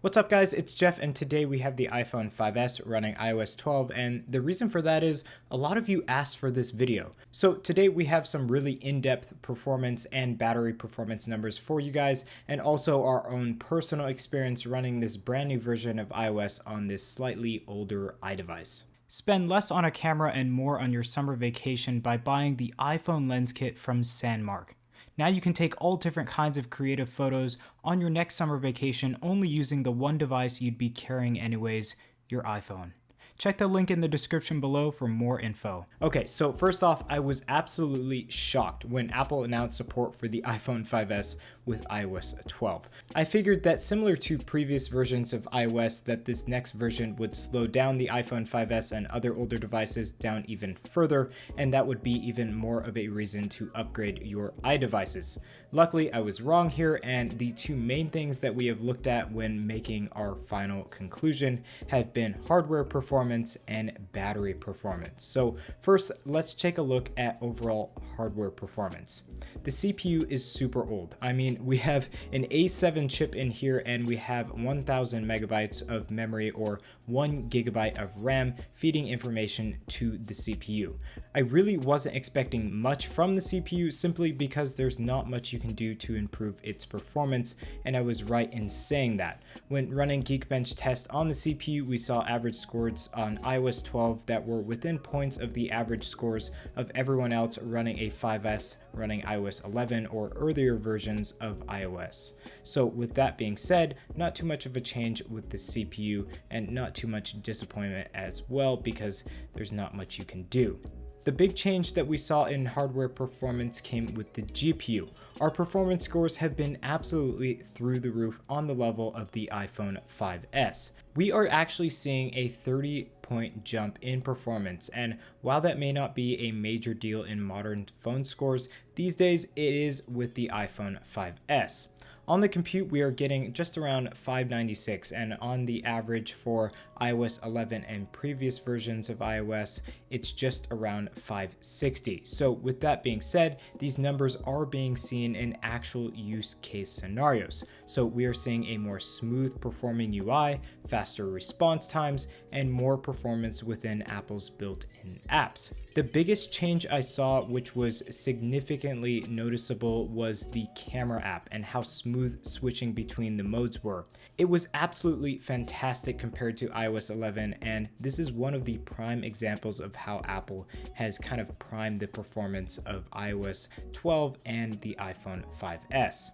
What's up guys, it's Jeff and today we have the iPhone 5S running iOS 12 and the reason for that is a lot of you asked for this video. So today we have some really in-depth performance and battery performance numbers for you guys and also our own personal experience running this brand new version of iOS on this slightly older iDevice. Spend less on a camera and more on your summer vacation by buying the iPhone lens kit from Sandmark. Now you can take all different kinds of creative photos on your next summer vacation only using the one device you'd be carrying anyways, your iPhone. Check the link in the description below for more info. Okay, so first off, I was absolutely shocked when Apple announced support for the iPhone 5S with iOS 12. I figured that similar to previous versions of iOS that this next version would slow down the iPhone 5S and other older devices down even further, and that would be even more of a reason to upgrade your iDevices. Luckily, I was wrong here, and the two main things that we have looked at when making our final conclusion have been hardware performance and battery performance. So first, let's take a look at overall hardware performance. The CPU is super old. I mean, we have an A7 chip in here and we have 1000 megabytes of memory or 1 gigabyte of RAM feeding information to the CPU. I really wasn't expecting much from the CPU simply because there's not much you can do to improve its performance, and I was right in saying that. When running Geekbench tests on the CPU, we saw average scores on iOS 12 that were within points of the average scores of everyone else running a 5S running iOS 11 or earlier versions of iOS. So with that being said, not too much of a change with the CPU and not too much disappointment as well because there's not much you can do. The big change that we saw in hardware performance came with the GPU. Our performance scores have been absolutely through the roof on the level of the iPhone 5S. We are actually seeing a 30-point jump in performance, and while that may not be a major deal in modern phone scores, these days it is with the iPhone 5S. On the compute, we are getting just around 596, and on the average for iOS 11 and previous versions of iOS, it's just around 560. So with that being said, these numbers are being seen in actual use case scenarios. So we are seeing a more smooth performing UI, faster response times, and more performance within Apple's built-in apps. The biggest change I saw, which was significantly noticeable, was the camera app and how smooth switching between the modes were. It was absolutely fantastic compared to iOS 11, and this is one of the prime examples of how Apple has kind of primed the performance of iOS 12 and the iPhone 5S.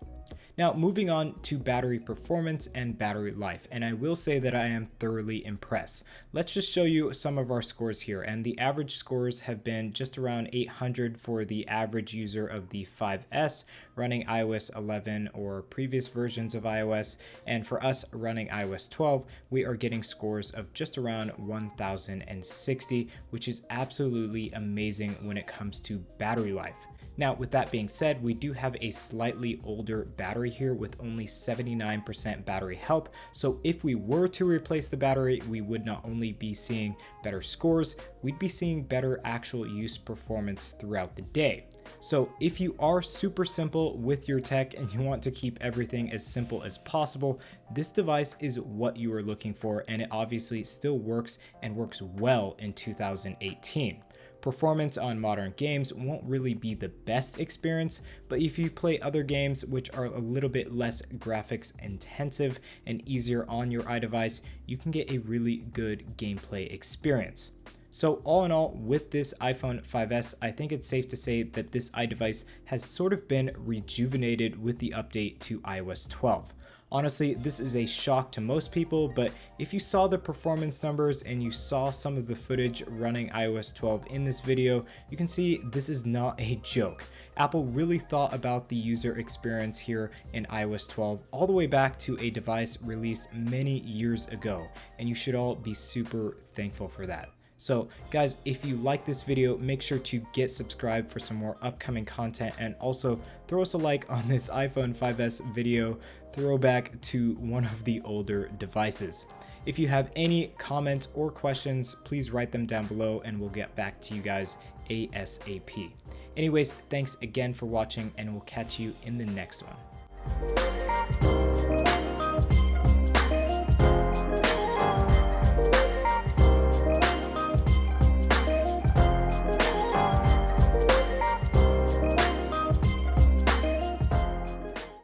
Now, moving on to battery performance and battery life, and I will say that I am thoroughly impressed. Let's just show you some of our scores here, and the average scores have been just around 800 for the average user of the 5S running iOS 11 or previous versions of iOS, and for us running iOS 12, we are getting scores of just around 1060, which is absolutely amazing when it comes to battery life. Now, with that being said, we do have a slightly older battery here with only 79% battery health. So if we were to replace the battery, we would not only be seeing better scores, we'd be seeing better actual use performance throughout the day. So if you are super simple with your tech and you want to keep everything as simple as possible, this device is what you are looking for, and it obviously still works and works well in 2018. Performance on modern games won't really be the best experience, but if you play other games which are a little bit less graphics intensive and easier on your iDevice, you can get a really good gameplay experience. So all in all, with this iPhone 5S, I think it's safe to say that this iDevice has sort of been rejuvenated with the update to iOS 12. Honestly, this is a shock to most people, but if you saw the performance numbers and you saw some of the footage running iOS 12 in this video, you can see this is not a joke. Apple really thought about the user experience here in iOS 12 all the way back to a device released many years ago, and you should all be super thankful for that. So guys, if you like this video, make sure to get subscribed for some more upcoming content, and also throw us a like on this iPhone 5S video throwback to one of the older devices. If you have any comments or questions, please write them down below and we'll get back to you guys ASAP. Anyways, thanks again for watching and we'll catch you in the next one.